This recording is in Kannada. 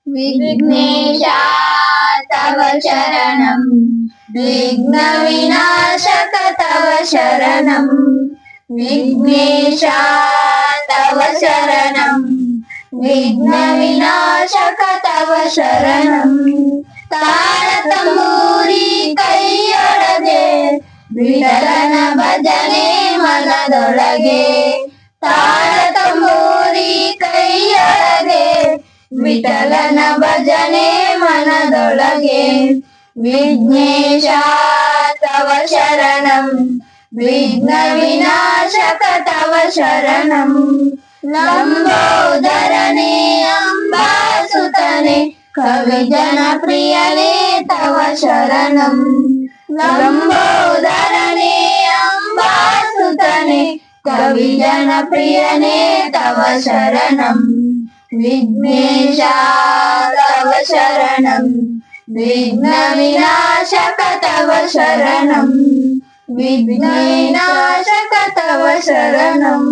विघ्नेशा तव शरणं विघ्नविनाशक तव शरणं विघ्नेशा तव शरणं विघ्नविनाशक तव शरणं ತಾಳತಂಬೂರಿ ಕೈಯೊಳಗೆ ವಿಠಲನ ಭಜನೆ ಮನದೊಳಗೆ ತಾಳತಂಬೂರಿ ಕೈಯೊಳಗೆ ವಿಠಲನ ಭಜನೆ ಮನದೊಳಗೆ ವಿಘ್ನೇಶ ತವ ಶರಣಂ ವಿಘ್ನ ವಿನಾಶಕ ತವ ಶರಣಂ ಲಂಬೋದರನೇ ಅಂಬಾಸುತನೆ ಕವಿ ಜನಪ್ರಿಯನೇ ತವ ಶರಣಂ ಲಂಬೋದರನೇ ಅಂಬಾಸುತನೆ ಕವಿ ಜನಪ್ರಿಯನೇ ತವ ಶರಣಂ ವಿಘ್ನೇಶ ತವ ಶರಣಂ ವಿಘ್ನ ವಿನಾಶಕ ತವ ಶರಣಂ ವಿಘ್ನ ವಿನಾಶಕ ತವ ಶರಣಂ